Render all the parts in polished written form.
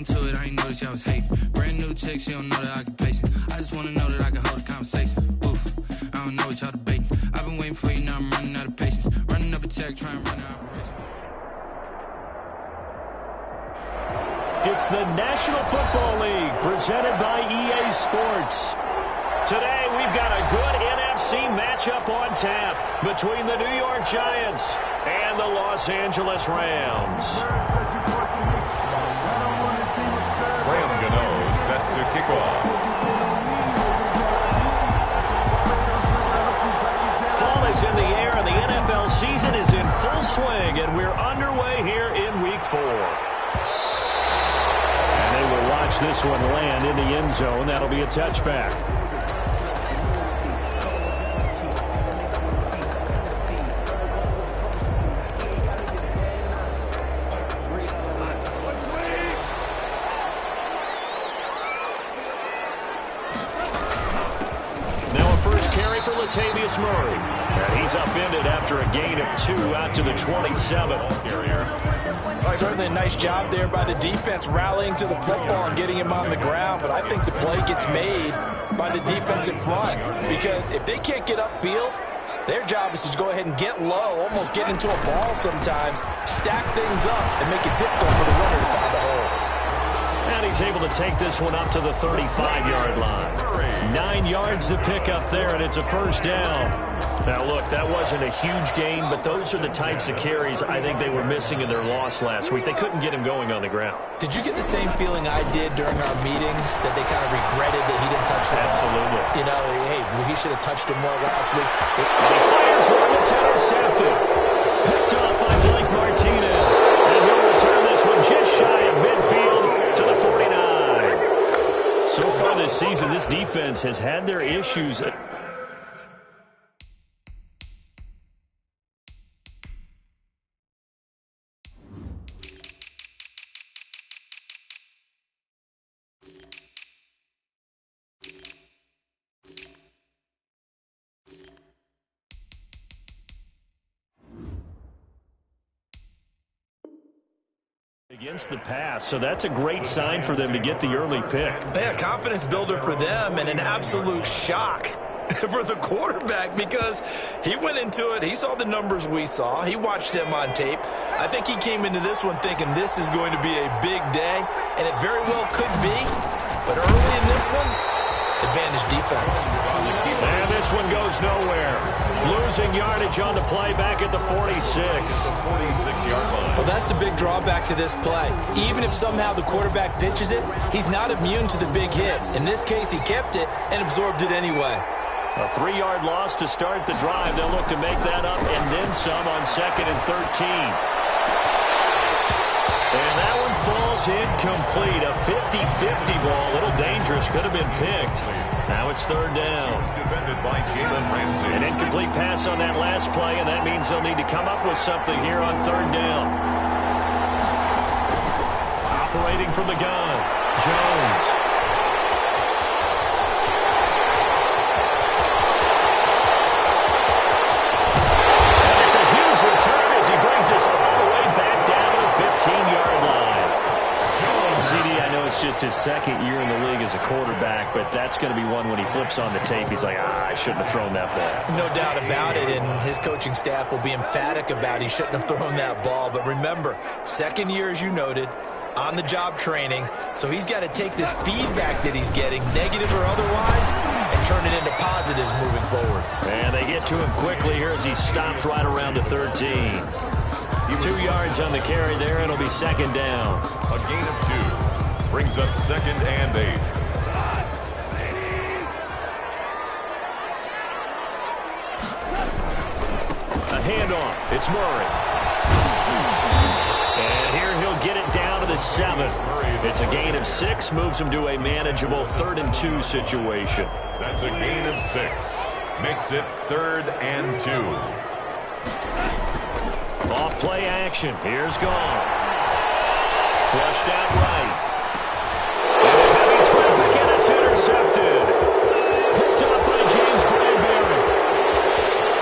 into it, I ain't noticed y'all was hating. Brand new chick, she don't know that I can pace it. I just wanna know that I can hold a conversation. Oof, I don't know what y'all debating. I've been waiting for you, now I'm running out of patience. Running up a check, trying to run an operation. It's the National Football League presented by EA Sports. Today we've got a good NFC matchup on tap between the New York Giants and the Los Angeles Rams. Graham Gano set to kick off. Fall is in the air and the NFL season is in full swing, and we're underway here in Week 4. And they will watch this one land in the end zone. That'll be a touchback. Murray. And he's upended after a gain of 2 out to the 27. Certainly a nice job there by the defense rallying to the football and getting him on the ground, but I think the play gets made by the defense in front, because if they can't get upfield, their job is to go ahead and get low, almost get into a ball sometimes, stack things up, and make it difficult for the runner to find a hole. And he's able to take this one up to the 35-yard line. 9 yards to pick up there, and it's a first down. Now, look, that wasn't a huge gain, but those are the types of carries I think they were missing in their loss last week. They couldn't get him going on the ground. Did you get the same feeling I did during our meetings, that they kind of regretted that he didn't touch the ball? Absolutely. You know, hey, he should have touched him more last week. He fires one that's intercepted. Picked up by Blake Martinez. And he'll return this one just shy of midfield to the 49. So far this season, this defense has had their issues. Against the pass, so that's a great sign for them to get the early pick. Yeah, confidence builder for them, and an absolute shock for the quarterback, because he went into it, he saw the numbers we saw, he watched him on tape. I think he came into this one thinking this is going to be a big day, and it very well could be, but early in this one, advantage defense. And this one goes nowhere. Losing yardage on the play back at the 46. 46-yard line. Well, that's the big drawback to this play. Even if somehow the quarterback pitches it, he's not immune to the big hit. In this case, he kept it and absorbed it anyway. A 3-yard loss to start the drive. They'll look to make that up and then some on 2nd and 13. And that one falls incomplete. A 50-50 ball. A little dangerous. Could have been picked. Now it's 3rd down. Defended by Jalen Ramsey. An incomplete pass on that last play, and that means they'll need to come up with something here on 3rd down. Operating from the gun, Jones. It's a huge return as he brings us all the way back down to the 15-yard line. CD, I know it's just his 2nd year in the league as a quarterback, but that's going to be one when he flips on the tape, he's like, I shouldn't have thrown that ball. No doubt about it, and his coaching staff will be emphatic about he shouldn't have thrown that ball. But remember, 2nd year, as you noted, on-the-job training, so he's got to take this feedback that he's getting, negative or otherwise, and turn it into positives moving forward. And they get to him quickly here as he stopped right around the 13. 2 yards on the carry there, and it'll be 2nd down. A gain of 2 brings up 2nd and 8. A handoff. It's Murray. And here he'll get it down to the 7. It's a gain of 6, moves him to a manageable 3rd and 2 situation. That's a gain of 6. Makes it 3rd and 2. Off play action. Here's Goff. Flushed out right. And heavy traffic, and it's intercepted. Picked up by James Bradbury.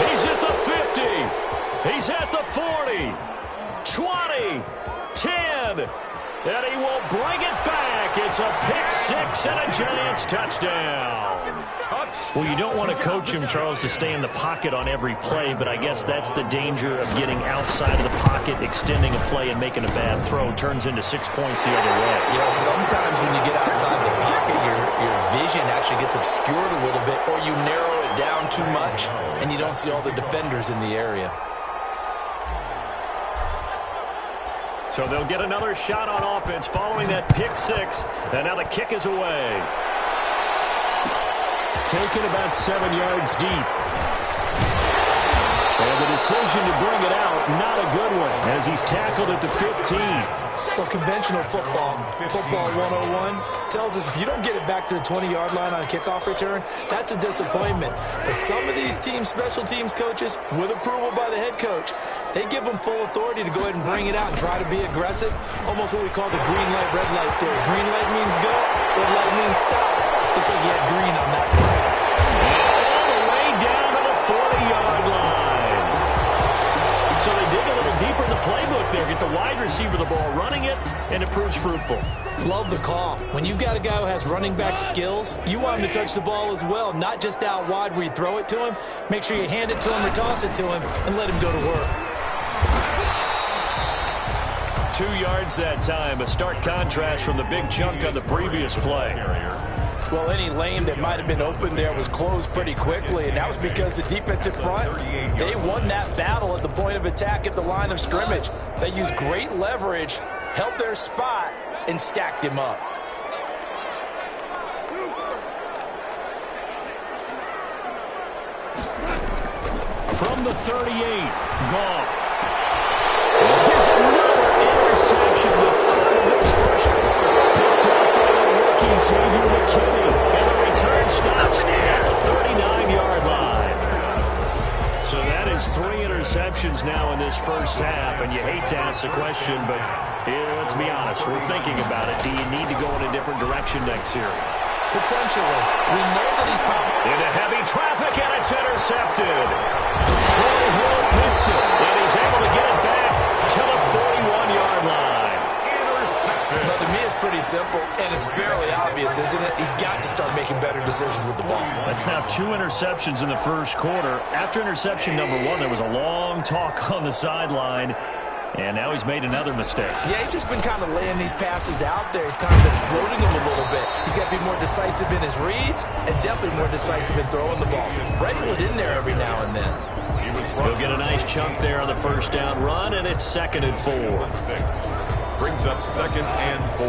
He's at the 50. He's at the 40. 20. 10. And he will bring it back. It's a pick six and a Giants touchdown. Well, you don't want to coach him, Charles, to stay in the pocket on every play, but I guess that's the danger of getting outside of the pocket, extending a play, and making a bad throw. Turns into 6 points the other way. You know, sometimes when you get outside the pocket, your vision actually gets obscured a little bit, or you narrow it down too much, and you don't see all the defenders in the area. So they'll get another shot on offense following that pick six, and now the kick is away. Taken about 7 yards deep. And the decision to bring it out, not a good one, as he's tackled at the 15. Well, conventional football 101, tells us if you don't get it back to the 20-yard line on a kickoff return, that's a disappointment. But some of these teams, special teams coaches, with approval by the head coach, they give them full authority to go ahead and bring it out and try to be aggressive, almost what we call the green light, red light theory. Green light means go, red light means stop. Looks like you had green on that play. All the way down to the 40-yard line. So they dig a little deeper in the playbook there, get the wide receiver the ball, running it, and it proves fruitful. Love the call. When you've got a guy who has running back skills, you want him to touch the ball as well, not just out wide where you throw it to him. Make sure you hand it to him or toss it to him and let him go to work. 2 yards that time, a stark contrast from the big chunk on the previous play. Well, any lane that might have been open there was closed pretty quickly, and that was because the defensive front, they won that battle at the point of attack at the line of scrimmage. They used great leverage, held their spot, and stacked him up. From the 38, Goff. Here's another interception, the third of this first quarter. Picked up by the rookie, Xavier McKinney. And the return stops at the 39-yard line. So that is 3 interceptions now in this first half. And you hate to ask the question, but let's be honest. We're thinking about it. Do you need to go in a different direction next series? Potentially. We know that he's probably into heavy traffic, and it's intercepted. Troy Hill picks it, and he's able to get it back to the 41-yard line. But to me, it's pretty simple, and it's fairly obvious, isn't it? He's got to start making better decisions with the ball. That's now 2 interceptions in the first quarter. After interception number 1, there was a long talk on the sideline. And now he's made another mistake. Yeah, he's just been kind of laying these passes out there. He's kind of been floating them a little bit. He's got to be more decisive in his reads and definitely more decisive in throwing the ball. Rifle it in there every now and then. He'll get a nice chunk there on the first down run, and it's 2nd and 4. 6 brings up 2nd and 4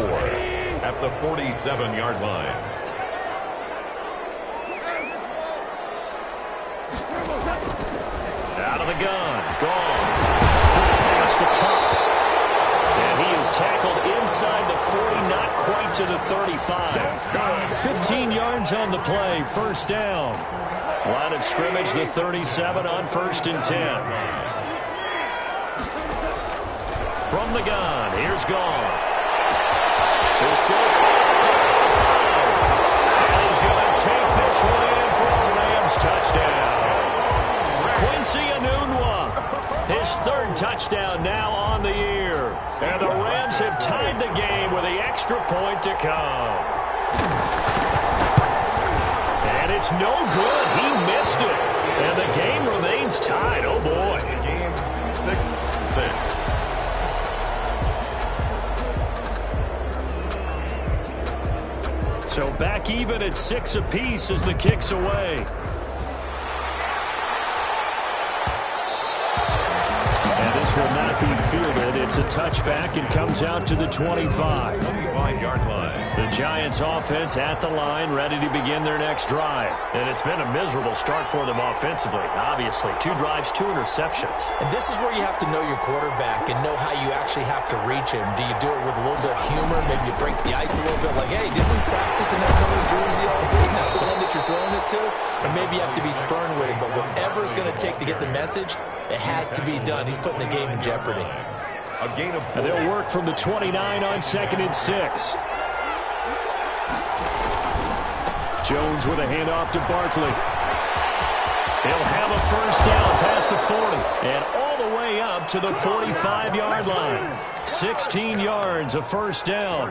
at the 47-yard line. Out of the gun, gone. To Cup. And he is tackled inside the 40, not quite to the 35. 15 yards on the play, first down. Line of scrimmage, the 37 on 1st and 10. From the gun, here's Goff. His throw and he's going to take this one in for a Rams touchdown. Quincy Enunwa. His 3rd touchdown now on the year. And the Rams have tied the game with the extra point to come. And it's no good. He missed it. And the game remains tied. Oh, boy. Game 6-6. So back even at 6 apiece as the kick's away. This will not be fielded. It's a touchback and comes out to the 25. 25-yard line. The Giants offense at the line, ready to begin their next drive. And it's been a miserable start for them offensively, obviously. 2 drives, 2 interceptions. And this is where you have to know your quarterback and know how you actually have to reach him. Do you do it with a little bit of humor? Maybe you break the ice a little bit like, hey, didn't we practice in that color jersey all day? Not the one that you're throwing it to? Or maybe you have to be stern with him. But whatever it's going to take to get the message, it has to be done. He's putting the game in jeopardy. A gain of 4. And they'll work from the 29 on 2nd and 6. Jones with a handoff to Barkley. He'll have a first down past the 40 and all the way up to the 45-yard line. 16 yards, a first down.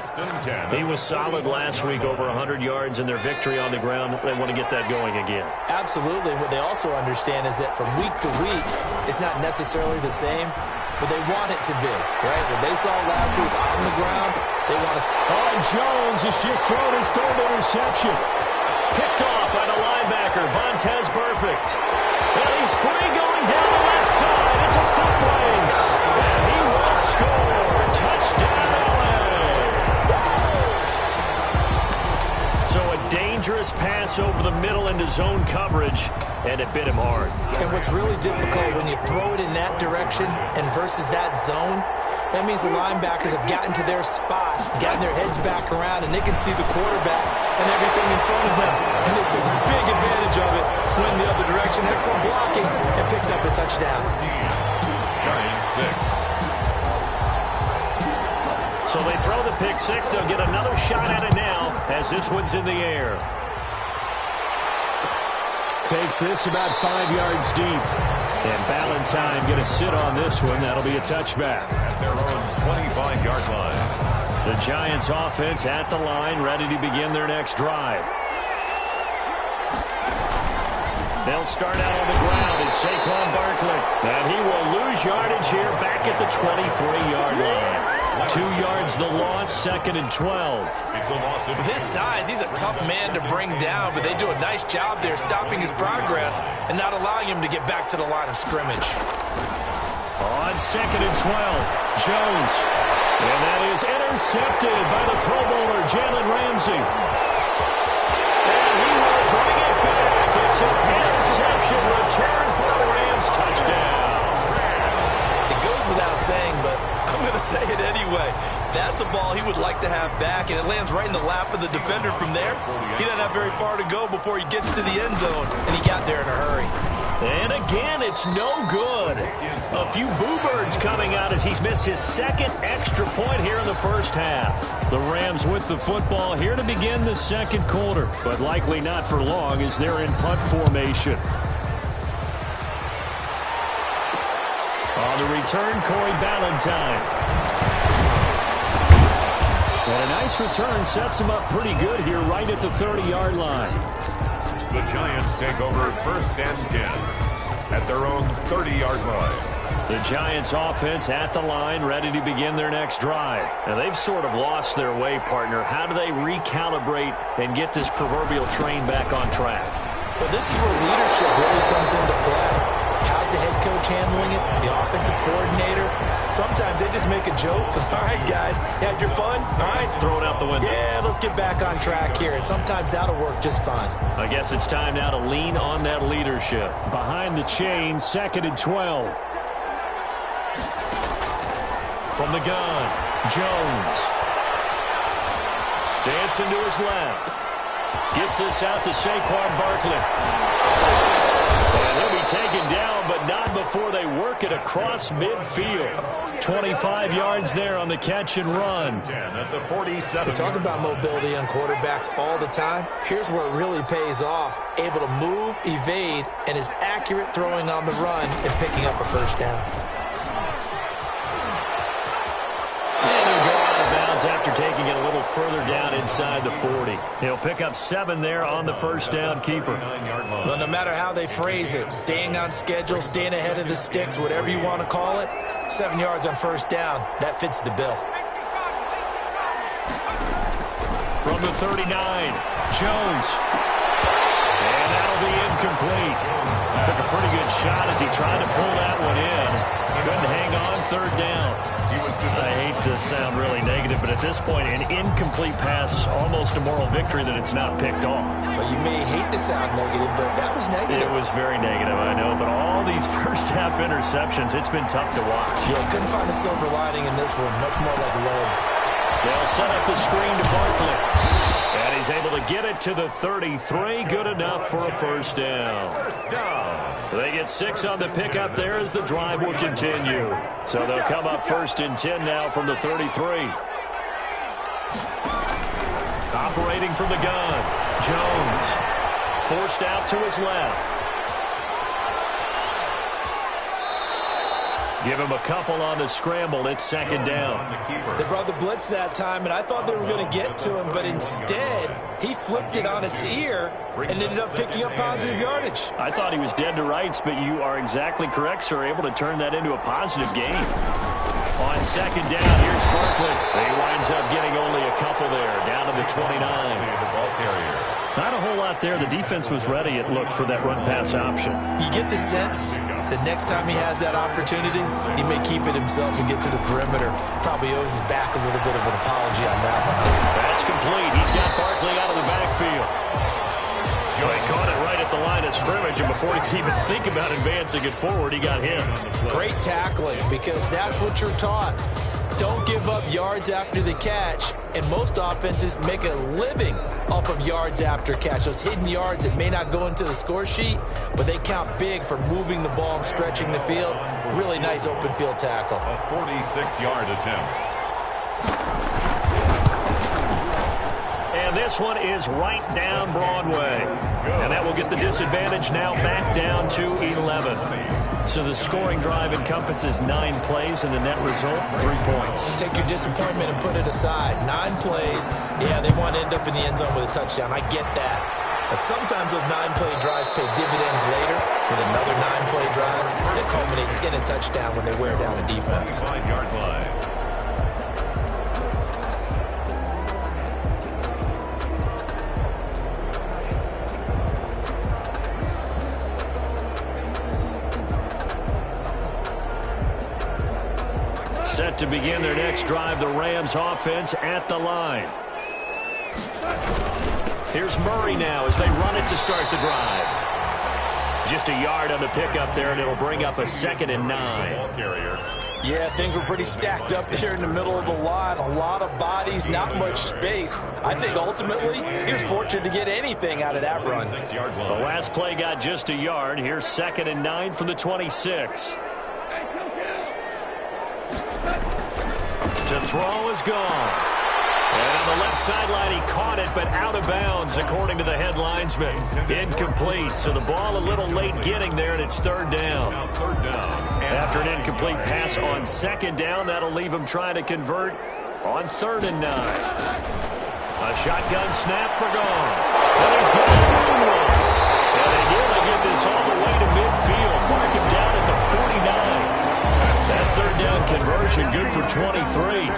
He was solid last week, over 100 yards in their victory on the ground. They want to get that going again. Absolutely. What they also understand is that from week to week, it's not necessarily the same, but they want it to be, right? What they saw last week on the ground, they want to... Oh, Jones has just thrown his third interception. Picked off by the linebacker, Vontaze Burfict. And he's free going down the left side. It's a foot race. And he will score. Touchdown, LA. So a dangerous pass over the middle into zone coverage, and it bit him hard. And what's really difficult when you throw it in that direction and versus that zone, that means the linebackers have gotten to their spot, gotten their heads back around, and they can see the quarterback and everything in front of them. And they took big advantage of it, went the other direction, excellent blocking, and picked up a touchdown. Giants 6. So they throw the pick six. They'll get another shot at it now as this one's in the air. Takes this about 5 yards deep. And Ballantyne going to sit on this one. That'll be a touchback. At their own 25-yard line. The Giants offense at the line, ready to begin their next drive. They'll start out on the ground in Saquon Barkley. And he will lose yardage here back at the 23-yard line. 2 yards the loss, 2nd and 12. It's a loss of... With his size, he's a tough man to bring down, but they do a nice job there stopping his progress and not allowing him to get back to the line of scrimmage. On 2nd and 12, Jones. And that is intercepted by the Pro Bowler, Jalen Ramsey. And he will bring it back. It's an interception return for a Rams touchdown. It goes without saying, but I'm going to say it anyway. That's a ball he would like to have back, and it lands right in the lap of the defender from there. He doesn't have very far to go before he gets to the end zone, and he got there in a hurry. And again, it's no good. A few boo birds coming out as he's missed his second extra point here in the first half. The Rams with the football here to begin the second quarter, but likely not for long as they're in punt formation. On the return, Corey Ballantyne. And a nice return sets him up pretty good here right at the 30-yard line. The Giants take over 1st and 10 at their own 30-yard line. The Giants offense at the line, ready to begin their next drive. Now, they've sort of lost their way, partner. How do they recalibrate and get this proverbial train back on track? Well, this is where leadership really comes into play. How's the head coach handling it? The offensive coordinator? Sometimes they just make a joke. All right, guys, you had your fun? All right. Throw it out the window. Yeah, let's get back on track here. And sometimes that'll work just fine. I guess it's time now to lean on that leadership. Behind the chain, 2nd and 12. From the gun, Jones. Dancing to his left. Gets this out to Saquon Barkley. And he'll be taken down, but not before they work it across midfield. 25 yards there on the catch and run. 10 at the 47. We talk about mobility on quarterbacks all the time. Here's where it really pays off. Able to move, evade, and is accurate throwing on the run and picking up a first down. After taking it a little further down inside the 40. He'll pick up 7 there on the first down keeper. Well, no matter how they phrase it, staying on schedule, staying ahead of the sticks, whatever you want to call it, 7 yards on first down, that fits the bill. From the 39, Jones. And that'll be incomplete. Took a pretty good shot as he tried to pull that one in. Couldn't hang on, 3rd down. I hate to sound really negative, but at this point, an incomplete pass, almost a moral victory that it's not picked off. Well, you may hate to sound negative, but that was negative. It was very negative, I know, but all these first-half interceptions, it's been tough to watch. Yeah, couldn't find a silver lining in this one, much more like lead. They'll set up the screen to Barkley. And he's able to get it to the 33. Good enough for a first down. They get 6 on the pickup there as the drive will continue. So they'll come up 1st and 10 now from the 33. Operating from the gun, Jones. Forced out to his left. Give him a couple on the scramble. It's second down. They brought the blitz that time, and I thought they were going to get to him, but instead, he flipped it on its ear and ended up picking up positive yardage. I thought he was dead to rights, but you are exactly correct, sir. Able to turn that into a positive gain. On second down, here's Barkley. He winds up getting only a couple there, down to the 29. Not a whole lot there. The defense was ready, it looked, for that run-pass option. You get the sense that next time he has that opportunity, he may keep it himself and get to the perimeter. Probably owes his back a little bit of an apology on that one. That's complete. He's got Barkley out of the backfield. He caught it right at the line of scrimmage, and before he could even think about advancing it forward, he got hit. Great tackling, because that's what you're taught. Don't give up yards after the catch, and most offenses make a living off of yards after catch. Those hidden yards that may not go into the score sheet, but they count big for moving the ball and stretching the field. Really nice open field tackle. A 46-yard attempt. And this one is right down Broadway. And that will get the disadvantage now back down to 11. So the scoring drive encompasses 9 plays, and the net result, 3 points. Take your disappointment and put it aside. 9 plays. Yeah, they want to end up in the end zone with a touchdown. I get that. But sometimes those 9-play drives pay dividends later with another 9-play drive that culminates in a touchdown when they wear down a defense. 5-yard line. Set to begin their next drive, the Rams offense at the line. Here's Murray now as they run it to start the drive. Just a yard on the pickup there, and it'll bring up a 2nd and 9. Yeah, things were pretty stacked up there in the middle of the line. A lot of bodies, not much space. I think ultimately he was fortunate to get anything out of that run. The last play got just a yard. Here's 2nd and 9 from the 26. To throw is gone. And on the left sideline, he caught it, but out of bounds, according to the head linesman. Incomplete, so the ball a little late getting there, and it's 3rd down. After an incomplete pass on 2nd down, that'll leave him trying to convert on 3rd and 9. A shotgun snap for gone. And he's got the one. And they nearly get this all the way to midfield. Mark him down at the 49. That 3rd down conversion good for 23.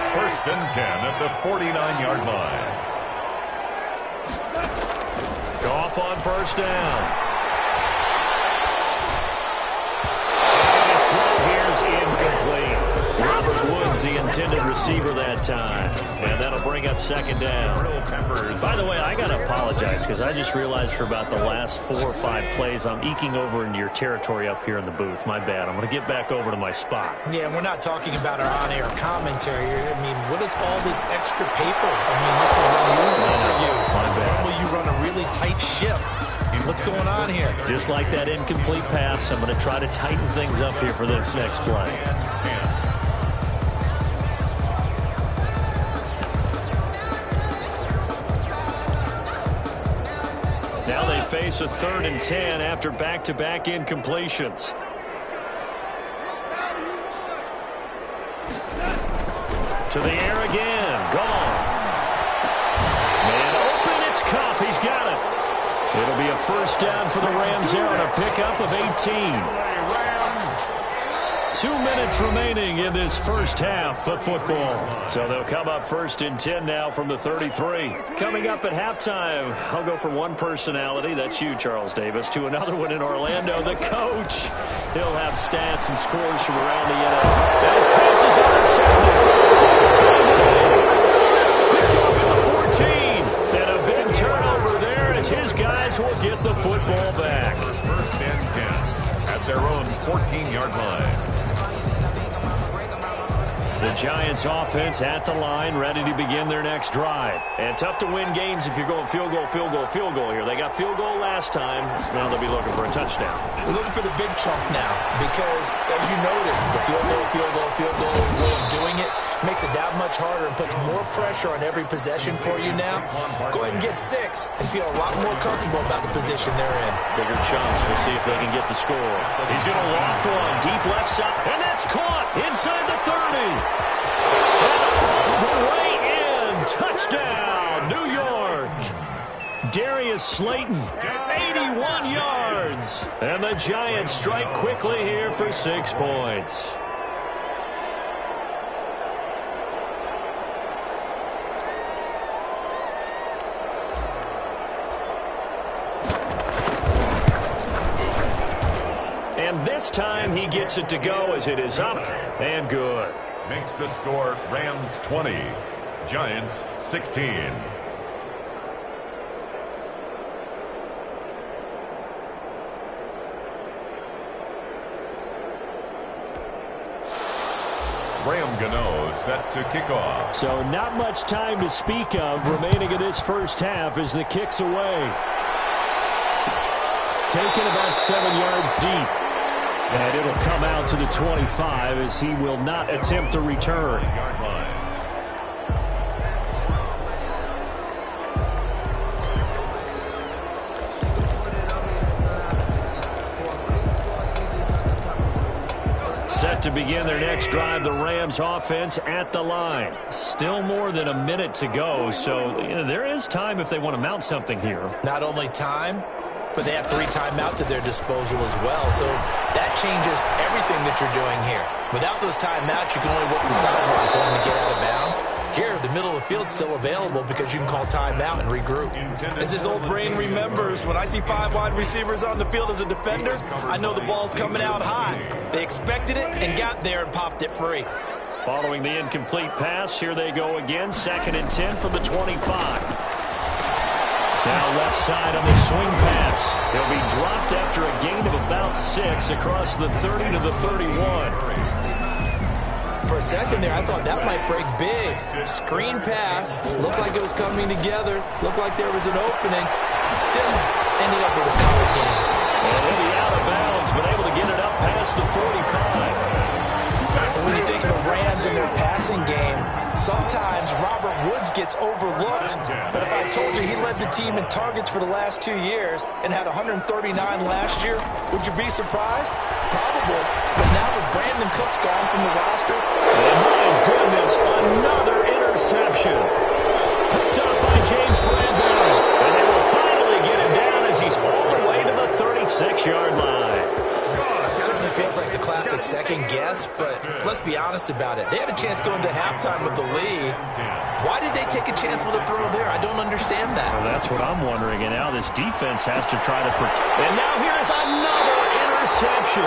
1st and 10 at the 49-yard line. Goff on 1st down. And his throw here's incomplete. Robert Woods, the intended receiver that time. And that'll bring up 2nd down. By the way, I got to apologize because I just realized for about the last 4 or 5 plays, I'm eking over into your territory up here in the booth. My bad. I'm going to get back over to my spot. Yeah, we're not talking about our on-air commentary. I mean, what is all this extra paper? I mean, this is unusual for you. My bad. Normally you run a really tight ship. What's going on here? Just like that incomplete pass, I'm going to try to tighten things up here for this next play. Now they face a 3rd and 10 after back-to-back incompletions. To the air again. Gone. Man open. It's Kupp. He's got it. It'll be a 1st down for the Rams there on a pickup of 18. 2 minutes remaining in this first half of football. So they'll come up 1st and 10 now from the 33. Coming up at halftime, I'll go from one personality, that's you, Charles Davis, to another one in Orlando, the coach. He'll have stats and scores from around the NFL. And his pass is intercepted. Picked off at the 14. And a big turnover there as his guys will get the football back. 1st and 10 at their own 14-yard line. The Giants offense at the line, ready to begin their next drive. And tough to win games if you're going field goal, field goal, field goal here. They got field goal last time. Now they'll be looking for a touchdown. They're looking for the big chunk now because, as you noted, the field goal way of doing it makes it that much harder and puts more pressure on every possession for you now. Go ahead and get 6 and feel a lot more comfortable about the position they're in. Bigger chunks. We'll see if they can get the score. He's going to loft one deep left side, and that's caught inside the 30. Way in. Touchdown, New York. Darius Slayton, 81 yards. And the Giants strike quickly here for 6 points. And this time he gets it to go as it is up and good. Makes the score Rams 20, Giants 16. Graham Gano set to kick off. So not much time to speak of remaining in this first half as the kick's away. Taken about 7 yards deep. And it'll come out to the 25 as he will not attempt to return. Set to begin their next drive, the Rams offense at the line. Still more than a minute to go, so there is time if they want to mount something here. Not only time, but they have 3 timeouts at their disposal as well. So that changes everything that you're doing here. Without those timeouts, you can only work the sidelines wanting to get out of bounds. Here, the middle of the field's still available because you can call timeout and regroup. As this old brain remembers, when I see 5 wide receivers on the field as a defender, I know the ball's coming out high. They expected it and got there and popped it free. Following the incomplete pass, here they go again. 2nd and 10 from the 25. Now left side on the swing pass. He'll be dropped after a gain of about 6 across the 30 to the 31. For a second there, I thought that might break big. Screen pass. Looked like it was coming together. Looked like there was an opening. Still ended up with a solid game. And he'll be out of bounds, but able to get it up past the 45. When you think of the Rams and their passing game, sometimes Robert Woods gets overlooked. But if I told you he led the team in targets for the last 2 years and had 139 last year, would you be surprised? Probably. But now with Brandon Cooks gone from the roster. And my goodness, another interception. Picked up by James Bradbury. And they will finally get him down as he's all the way to the 36-yard line. It certainly feels like the classic second guess, but let's be honest about it. They had a chance going to halftime with the lead. Why did they take a chance with a throw there? I don't understand that. Well, that's what I'm wondering. And now this defense has to try to protect. And now here's another interception.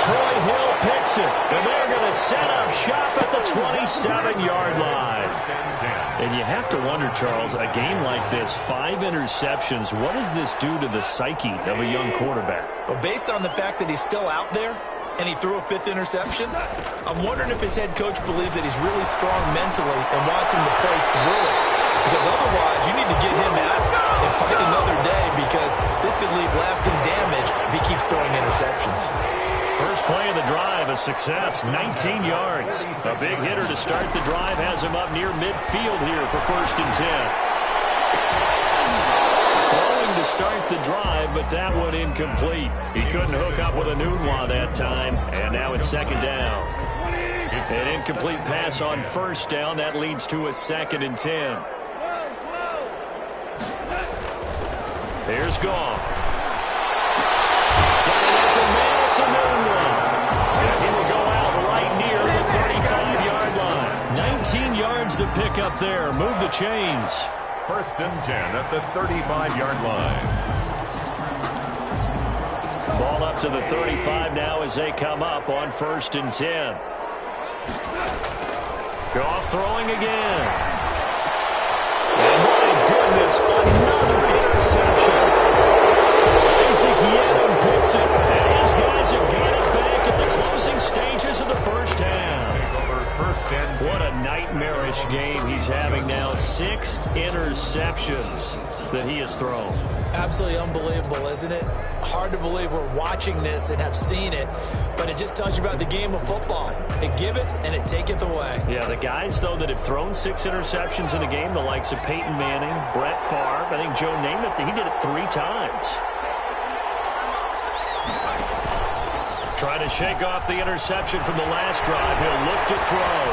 Troy Hill picks it. And they're going to set up shop at the 27-yard line. And you have to wonder, Charles, a game like this, 5 interceptions, what does this do to the psyche of a young quarterback? Well, based on the fact that he's still out there and he threw a 5th interception, I'm wondering if his head coach believes that he's really strong mentally and wants him to play through it. Because otherwise, you need to get him out and fight another day because this could leave lasting damage if he keeps throwing interceptions. First play of the drive, a success, 19 yards. A big hitter to start the drive has him up near midfield here for 1st and 10. Throwing to start the drive, but that one incomplete. He couldn't hook up with a Nunwa that time, and now it's 2nd down. An incomplete pass on 1st down. That leads to a 2nd and 10. Here's Goff. Got an open man. It's a Nunwa. And he will go out right near the 35-yard line. 19 yards to pick up there. Move the chains. 1st and 10 at the 35-yard line. Ball up to the 35 now as they come up on 1st and 10. Goff throwing again. And my goodness, another interception. Isaac Yenon picks it. And his guys have got it back at the closing stages of the first half. college game. He's having now 6 interceptions that he has thrown. Absolutely unbelievable, isn't it? Hard to believe we're watching this and have seen it, but it just tells you about the game of football. It giveth and it taketh away. Yeah, the guys, though, that have thrown 6 interceptions in a game, the likes of Peyton Manning, Brett Favre, I think Joe Namath, he did it 3 times. Trying to shake off the interception from the last drive. He'll look to throw.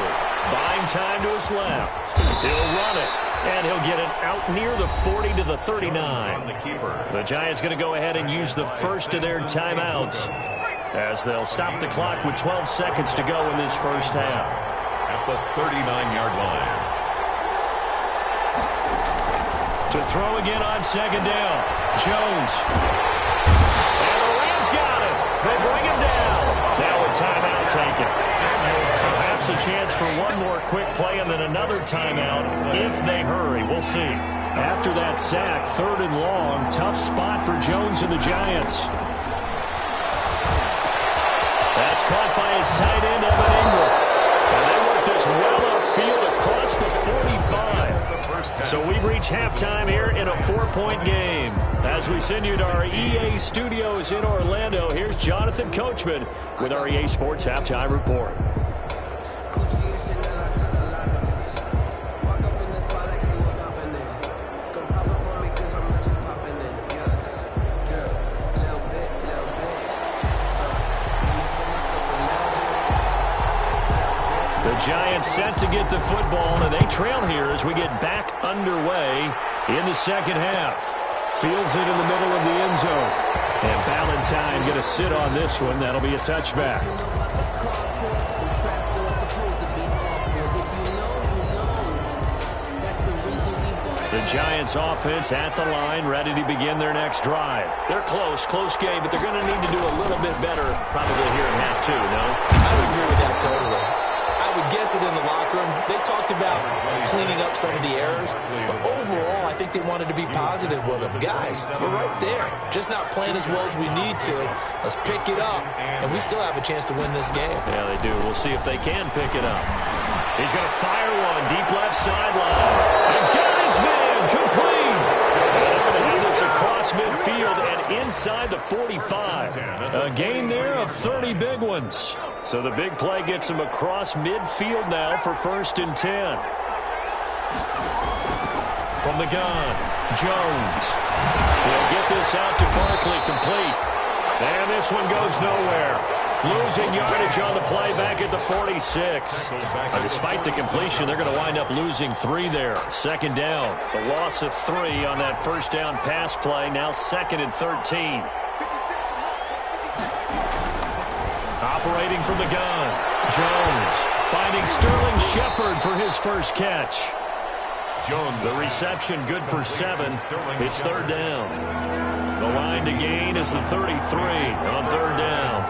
Buying time to his left. He'll run it. And he'll get it out near the 40 to the 39. The Giants going to go ahead and use the first of their timeouts as they'll stop the clock with 12 seconds to go in this first half. At the 39-yard line. To throw again on second down. Jones. And the Rams got him. They bring him down. Now a timeout taken. Perhaps a chance for one more quick play and then another timeout if they hurry. We'll see. After that sack, 3rd and long, tough spot for Jones and the Giants. That's caught by his tight end, Evan Ingram. And they work this well upfield across the 45. So we've reached halftime here in a 4-point game. As we send you to our EA studios in Orlando, here's Jonathan Coachman with our EA Sports Halftime Report. The Giants set to get the football, and they trail here as we get back underway in the second half. Fields it in the middle of the end zone. And Ballantyne going to sit on this one. That'll be a touchback. The Giants offense at the line, ready to begin their next drive. They're close game, but they're going to need to do a little bit better probably here in half 2, no? I would agree with that totally. I would guess it in the locker room. They talked about cleaning up some of the errors, but overall, I think they wanted to be positive with them. Guys, we're right there. Just not playing as well as we need to. Let's pick it up, and we still have a chance to win this game. Yeah, they do. We'll see if they can pick it up. He's going to fire one deep left sideline. And got his man complete. And this across midfield and inside the 45. A gain there of 30 big ones. So the big play gets him across midfield now for 1st and 10. From the gun, Jones. He'll get this out to Barkley, complete. And this one goes nowhere. Losing yardage on the play back at the 46. Despite the completion, they're going to wind up losing 3 there. 2nd down. The loss of 3 on that 1st down pass play. Now 2nd and 13. Operating from the gun. Jones finding Sterling Shepard for his first catch. Jones, the reception good for 7. It's 3rd down. The line to gain is the 33 on 3rd down.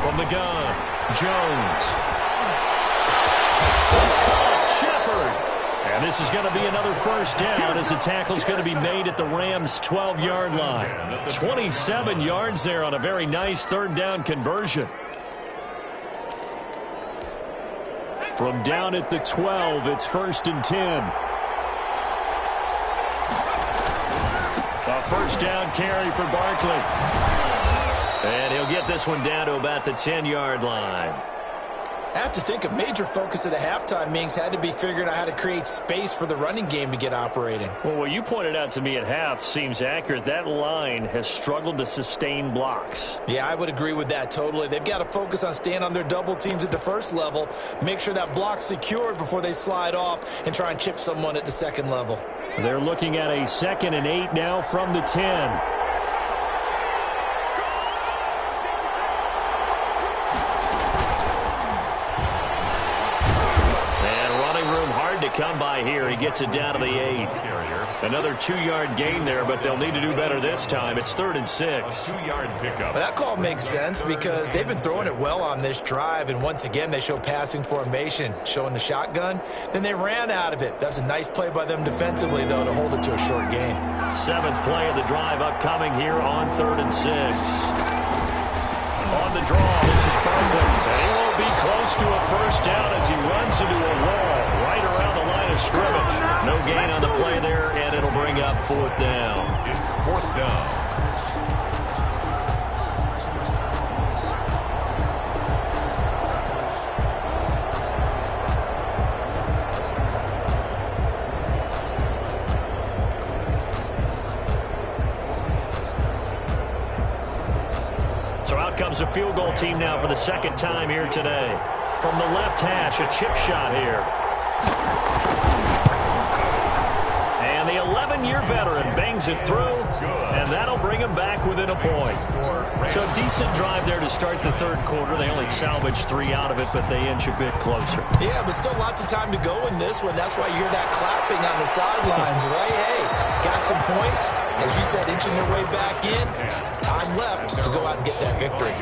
From the gun, Jones. It's caught, Shepard. And this is going to be another 1st down as the tackle's going to be made at the Rams' 12-yard line. 27 yards there on a very nice 3rd down conversion. From down at the 12, it's 1st and 10. A 1st down carry for Barkley. And he'll get this one down to about the 10-yard line. I have to think a major focus of the halftime meetings had to be figuring out how to create space for the running game to get operating. Well, what you pointed out to me at half seems accurate. That line has struggled to sustain blocks. Yeah, I would agree with that totally. They've got to focus on staying on their double teams at the 1st level, make sure that block's secured before they slide off and try and chip someone at the 2nd level. They're looking at a 2nd and 8 now from the 10. Come by here. He gets it down to the 8. Another 2-yard gain there, but they'll need to do better this time. It's 3rd and 6. 2-yard pickup. Well, that call makes sense because they've been throwing it well on this drive, and once again they show passing formation, showing the shotgun. Then they ran out of it. That's a nice play by them defensively, though, to hold it to a short gain. 7th play of the drive upcoming here on 3rd and 6. On the draw. This is Barkley. And he won't be close to a first down as he runs into a wall right around the line of scrimmage. No gain on the play there, and it'll bring up fourth down. It's fourth down. So out comes a field goal team now for the second time here today. From the left hash, a chip shot here. And the 11-year veteran bangs it through, and that'll bring him back within a point. So a decent drive there to start the third quarter. They only salvaged 3 out of it, but they inch a bit closer. Yeah, but still lots of time to go in this one. That's why you hear that clapping on the sidelines, right? Hey, got some points. As you said, inching their way back in. Time left to go out and get that victory.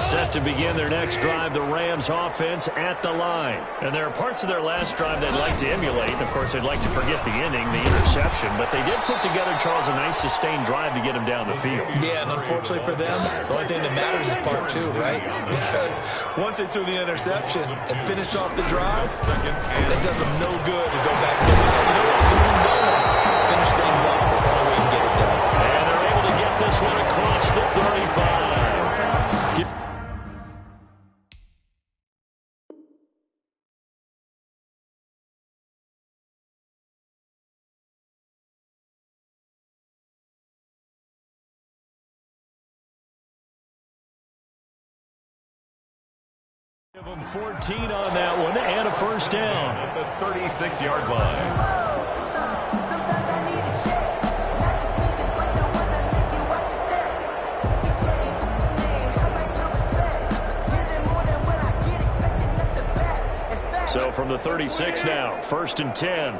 Set to begin their next drive, the Rams offense at the line. And there are parts of their last drive they'd like to emulate. Of course, they'd like to forget the ending, the interception. But they did put together, Charles, a nice sustained drive to get him down the field. Yeah, and unfortunately for them, the only thing that matters is part 2, right? Because once they threw the interception and finished off the drive, it does them no good to go back and say, well, you know what, we can go and finish things off. That's the only way you can get it done. And they're able to get this one across the 35. Give them 14 on that one and a first down. At the 36-yard line. So from the 36 now, first and 10.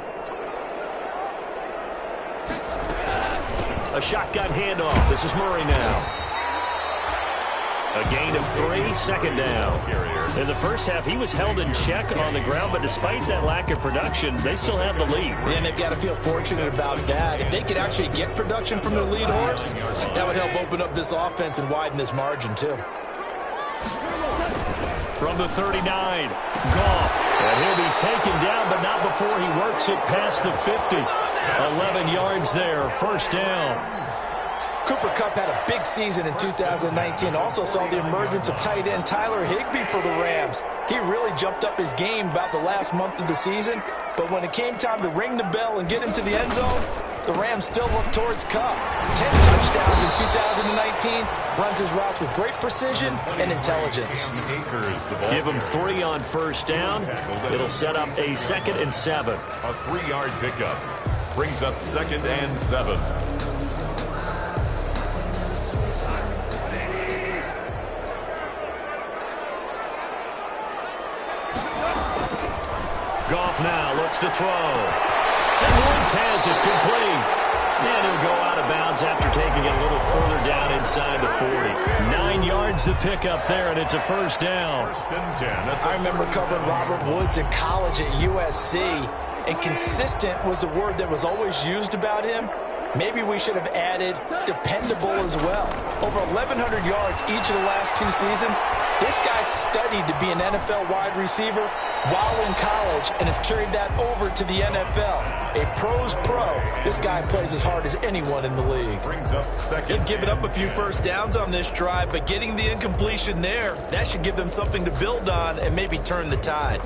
A shotgun handoff. This is Murray now. A gain of 3, second down. In the first half, he was held in check on the ground, but despite that lack of production, they still have the lead. And they've got to feel fortunate about that. If they could actually get production from their lead horse, that would help open up this offense and widen this margin, too. From the 39, Goff. And he'll be taken down, but not before he works it past the 50. 11 yards there, first down. Cooper Kupp had a big season in 2019. Also saw the emergence of tight end Tyler Higbee for the Rams. He really jumped up his game about the last month of the season. But when it came time to ring the bell and get into the end zone, the Rams still looked towards Kupp. 10 touchdowns in 2019. Runs his routes with great precision and intelligence. Give him 3 on first down. It'll set up a 2nd and 7. A 3-yard pickup brings up 2nd and 7. Goff now looks to throw. And Woods has it complete. And he'll go out of bounds after taking it a little further down inside the 40. 9 yards to pick up there, and it's a first down. First and 10. I remember covering Robert Woods in college at USC, and consistent was the word that was always used about him. Maybe we should have added dependable as well. Over 1,100 yards each of the last 2 seasons. This guy studied to be an NFL wide receiver while in college and has carried that over to the NFL. A pro's pro. This guy plays as hard as anyone in the league. Brings up 2nd. They've given up a few first downs on this drive, but getting the incompletion there, that should give them something to build on and maybe turn the tide.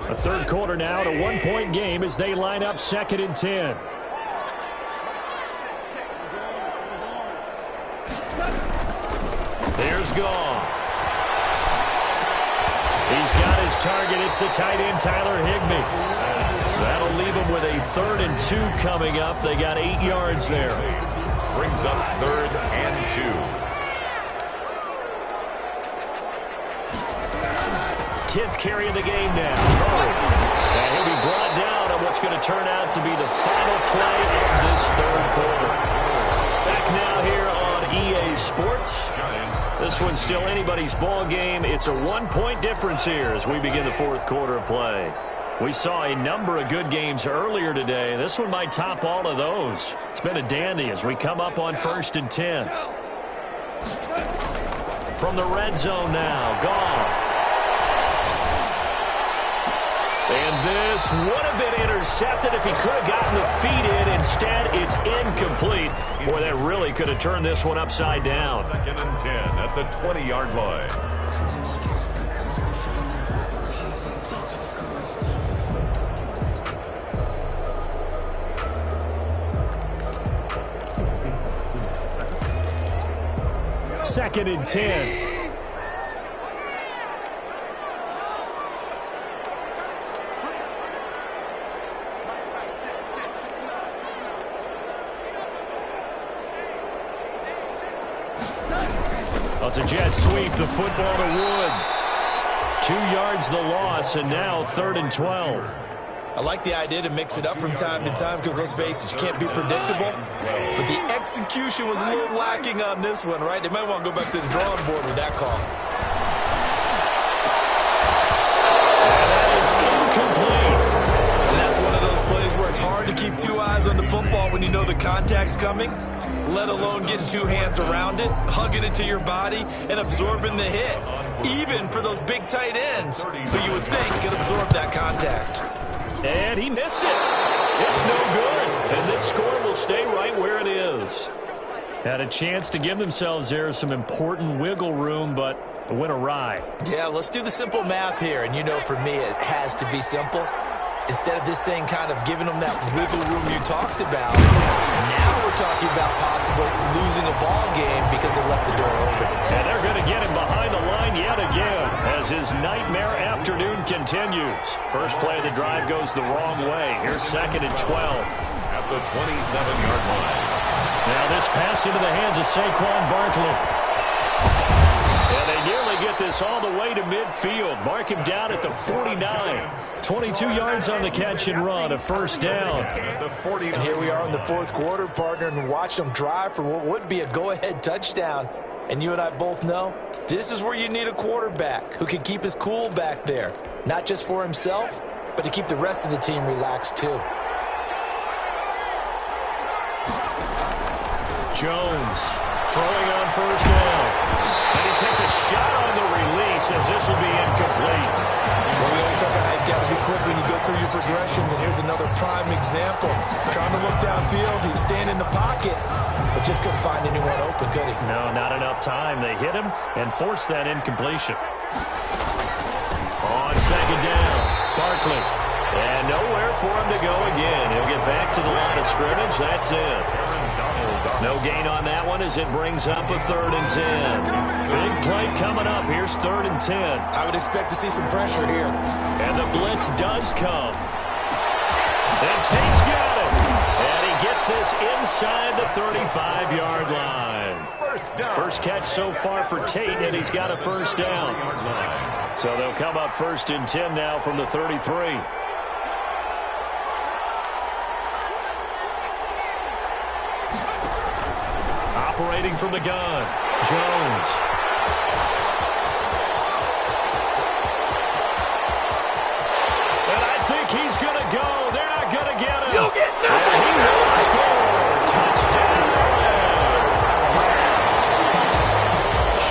A third quarter now, and a 1-point game as they line up 2nd and 10. Here's Goff. He's got his target. It's the tight end, Tyler Higbee. That'll leave him with a 3rd and 2 coming up. They got 8 yards there. Brings up 3rd and 2. 10th carry of the game now. And he'll be brought down on what's going to turn out to be the final play of this third quarter. Back now here on EA Sports. This one's still anybody's ball game. It's a 1-point difference here as we begin the fourth quarter of play. We saw a number of good games earlier today. This one might top all of those. It's been a dandy as we come up on 1st and 10. From the red zone now, Goff. And this would have been intercepted if he could have gotten the feet in. Instead, it's incomplete. Boy, that really could have turned this one upside down. 2nd and 10 at the 20-yard line. Second and 10. Well, it's a jet sweep, the football to Woods. 2 yards the loss, and now 3rd and 12. I like the idea to mix it up from time to time because, let's face it, you can't be predictable. But the execution was a little lacking on this one, right? They might want to go back to the drawing board with that call. And that is incomplete. And that's one of those plays where it's hard to keep 2 eyes on the football when you know the contact's coming, let alone getting 2 hands around it, hugging it to your body, and absorbing the hit. Even for those big tight ends who you would think could absorb that contact. And he missed it. It's no good. And this score will stay right where it is. Had a chance to give themselves there some important wiggle room, but it went awry. Yeah, let's do the simple math here. And you know, for me, it has to be simple. Instead of this thing kind of giving them that wiggle room you talked about, now we're talking about possibly losing a ball game because they left the door open. And they're going to get him behind the line yet again as his nightmare afternoon continues. First play of the drive goes the wrong way. Here's 2nd and 12. At the 27-yard line. Now this pass into the hands of Saquon Barkley. And they nearly get this all the way to midfield. Mark him down at the 49. 22 yards on the catch and run, a first down. And here we are in the 4th quarter, partner, and watch them drive for what would be a go-ahead touchdown. And you and I both know this is where you need a quarterback who can keep his cool back there. Not just for himself, but to keep the rest of the team relaxed too. Jones throwing on first down. And he takes a shot on the release as this will be incomplete. Well, we always talk about how you've got to be quick when you go through your progressions, and here's another prime example. Trying to look downfield, he was staying in the pocket, but just couldn't find anyone open, could he? No, not enough time. They hit him and forced that incompletion. On 2nd down, Barkley. And nowhere for him to go again. He'll get back to the line of scrimmage. That's it. No gain on that one as it brings up a 3rd and 10. Big play coming up. Here's 3rd and 10. I would expect to see some pressure here. And the blitz does come. And Tate's got it. And he gets this inside the 35-yard line. First catch so far for Tate, and he's got a first down. So they'll come up 1st and 10 now from the 33. Operating from the gun, Jones. And I think he's going to go. They're not going to get him. You'll get nothing. And he will score. Touchdown.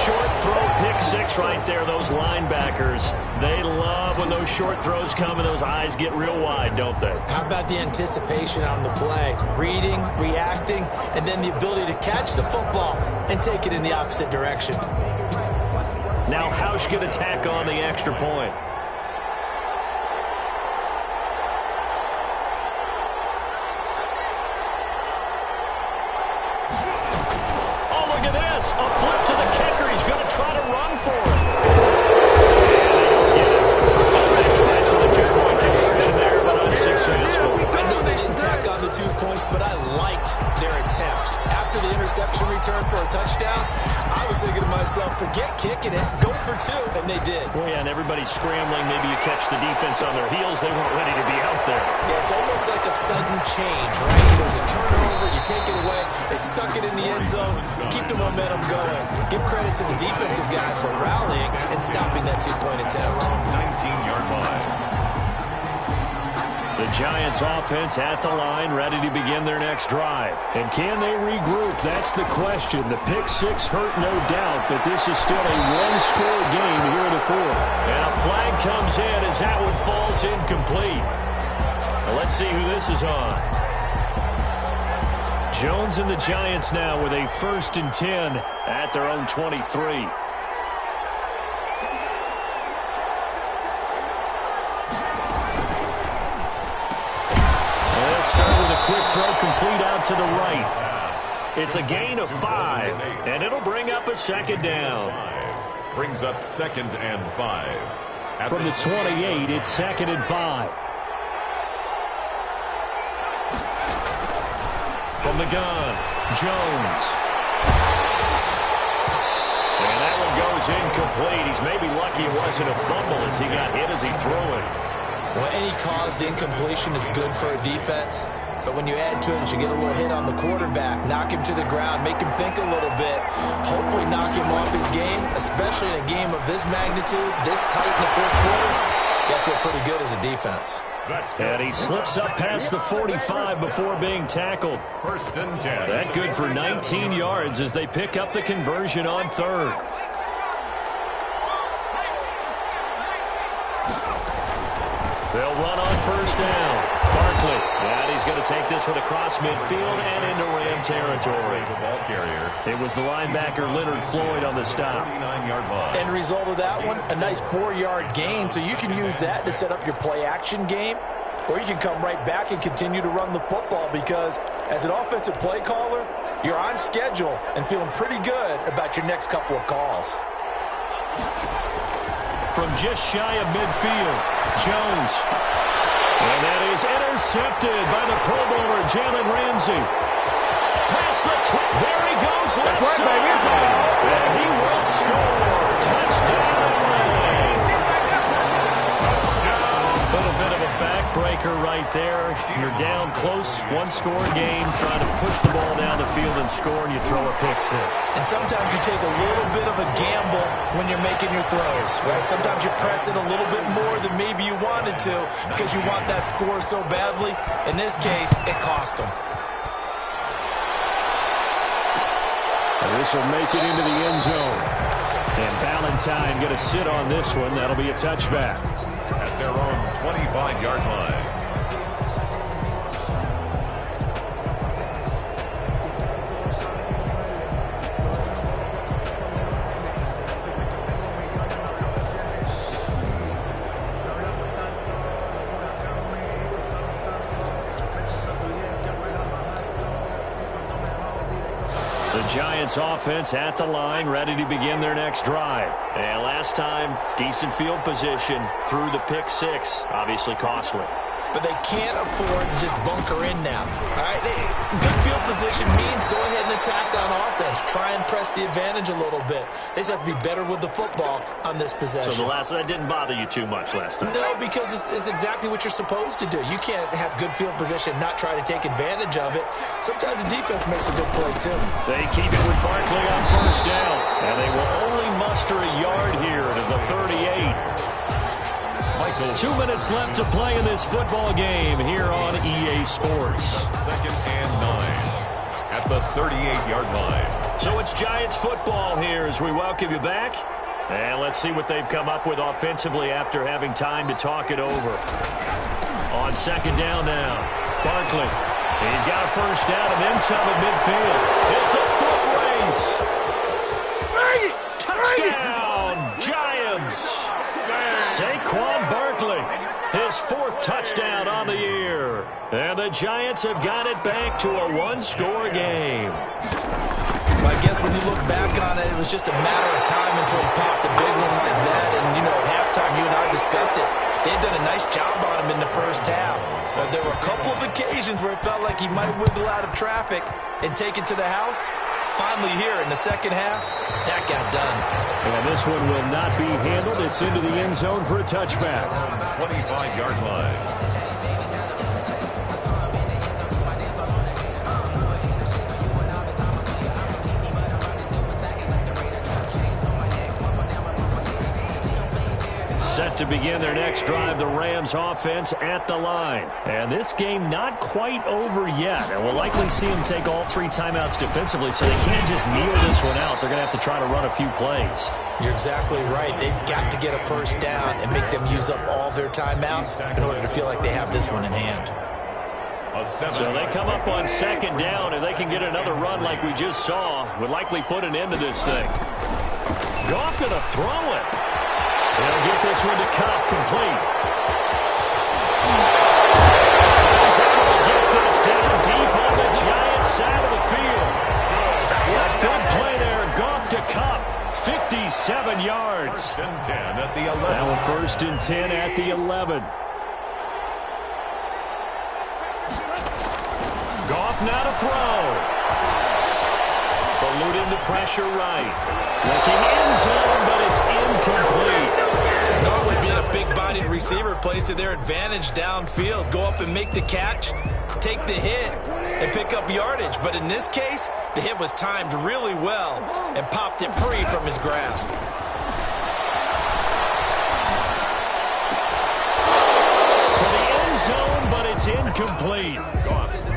Short throw, pick 6 right there. Those linebackers, they love when those short throws come and those eyes get real wide, don't they? How about the anticipation on the play? Reading, reacting, and then the ability to catch the football and take it in the opposite direction. Now Hausch going to tack on the extra point. Oh, look at this. A flip to the kicker. He's going to try to run for it. They tried for the 2-point conversion there, but unsuccessful. I know they didn't tack on the 2 points, but I liked their attempt. After the interception return for a touchdown, I was thinking to myself, forget kicking it, go for 2, and they did. Well, yeah, and everybody's scrambling. Maybe you catch the defense on their heels. They weren't ready to be out there. Yeah, it's almost like a sudden change, right? There's a turnover, you take it away, they stuck it in the end zone, keep the momentum going. Give credit to the defensive guys for rallying and stopping that 2-point attempt. 19-yard line. The Giants offense at the line, ready to begin their next drive. And can they regroup? That's the question. The pick six hurt, no doubt, but this is still a one-score game here in the fourth. And a flag comes in as that one falls incomplete. Well, let's see who this is on. Jones and the Giants now with a 1st and 10 at their own 23. Quick throw complete out to the right. It's a gain of 5, and it'll bring up a 2nd down. Brings up 2nd and 5. From the 28, it's 2nd and 5. From the gun, Jones. And that one goes incomplete. He's maybe lucky it wasn't a fumble as he got hit as he threw it. Well, any caused incompletion is good for a defense. But when you add to it, you get a little hit on the quarterback, knock him to the ground, make him think a little bit, hopefully knock him off his game, especially in a game of this magnitude, this tight in the fourth quarter. Got to feel pretty good as a defense. And he slips up past the 45 before being tackled. 1st and 10. That good for 19 yards as they pick up the conversion on 3rd. They'll run on 1st down. Barkley, and he's going to take this one across midfield and into Ram territory. The ball carrier. It was the linebacker Leonard Floyd on the stop. 39-yard line. End result of that one, a nice 4-yard gain, so you can use that to set up your play-action game, or you can come right back and continue to run the football because as an offensive play caller, you're on schedule and feeling pretty good about your next couple of calls. From just shy of midfield, Jones. And that is intercepted by the Pro Bowler, Jalen Ramsey. Past the there he goes, left side. And he will score. Touchdown, LA. Touchdown. A little bit of a backbreaker right there. You're down close, one-score game, trying to push the ball down the field and score, and you throw a pick six. And sometimes you take a little bit of a gamble when you're making your throws, right? Sometimes you press it a little bit more than maybe you wanted to because you want that score so badly. In this case, it cost them. And this will make it into the end zone. And Valentine going to sit on this one. That'll be a touchback. At their own 25-yard line. Giants offense at the line, ready to begin their next drive. And last time, decent field position through the pick six. Obviously costly. But they can't afford to just bunker in now. All right, good field position means go ahead and attack on offense. Try and press the advantage a little bit. They just have to be better with the football on this possession. So that didn't bother you too much last time? No, because it's exactly what you're supposed to do. You can't have good field position, not try to take advantage of it. Sometimes the defense makes a good play, too. They keep it with Barkley on 1st down. And they will only muster a yard here to the 38. 2 minutes left to play in this football game here on EA Sports. 2nd and 9 at the 38-yard line. So it's Giants football here as we welcome you back. And let's see what they've come up with offensively after having time to talk it over. On 2nd down now, Barkley. He's got a 1st down and then some at midfield. It's a foot race. Touchdown, Giants. Saquon Barkley, his 4th touchdown on the year. And the Giants have got it back to a one-score game. Well, I guess when you look back on it, it was just a matter of time until he popped a big one like that. And, you know, at halftime, you and I discussed it. They had done a nice job on him in the first half. But there were a couple of occasions where it felt like he might wiggle out of traffic and take it to the house. Finally here in the second half, that got done. And this one will not be handled. It's into the end zone for a touchback. 25-yard line. Set to begin their next drive, the Rams offense at the line. And this game not quite over yet. And we'll likely see them take all 3 timeouts defensively, so they can't just kneel this one out. They're going to have to try to run a few plays. You're exactly right. They've got to get a first down and make them use up all their timeouts in order to feel like they have this one in hand. So they come up on second down. If they can get another run like we just saw, would likely put an end to this thing. Goff going to throw it. They'll get this one to Cup, complete. He's able to get this down deep on the Giants side of the field. A good play there. Goff to Cup, 57 yards. First and 10 at the 11. Now first and 10 at the 11. Goff now to throw. Eluding the pressure right. Looking end zone, but it's incomplete. Normally being a big-bodied receiver plays to their advantage downfield. Go up and make the catch, take the hit, and pick up yardage. But in this case, the hit was timed really well and popped it free from his grasp. To the end zone, but it's incomplete.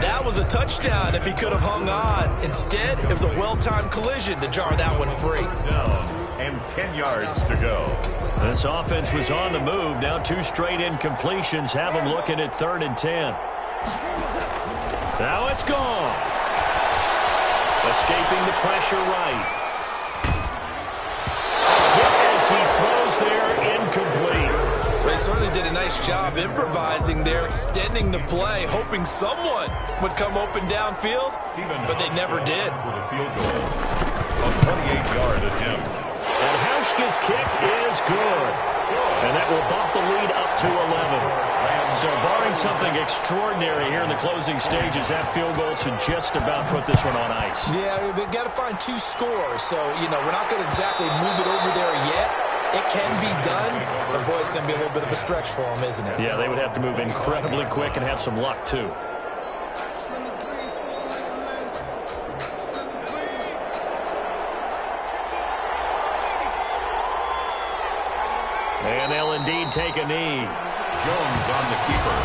That was a touchdown if he could have hung on. Instead, it was a well-timed collision to jar that one free. Down and 10 yards to go. This offense was on the move. Now 2 straight incompletions have them looking at 3rd and 10. Now it's Goff. Escaping the pressure right. Hit as he throws there, incomplete. They certainly did a nice job improvising there, extending the play, hoping someone would come open downfield, but they never did. With a field goal. A 28-yard attempt. And Hauschka's kick is good. And that will bump the lead up to 11. So barring something extraordinary here in the closing stages, that field goal should just about put this one on ice. Yeah, we've got to find 2 scores. So, we're not going to exactly move it over there yet. It can be done, but boy, it's going to be a little bit of a stretch for them, isn't it? Yeah, they would have to move incredibly quick and have some luck, too. And they'll indeed take a knee. Jones on the keeper.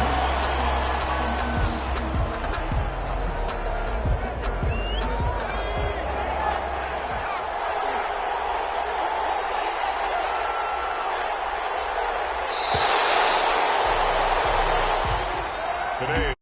Today.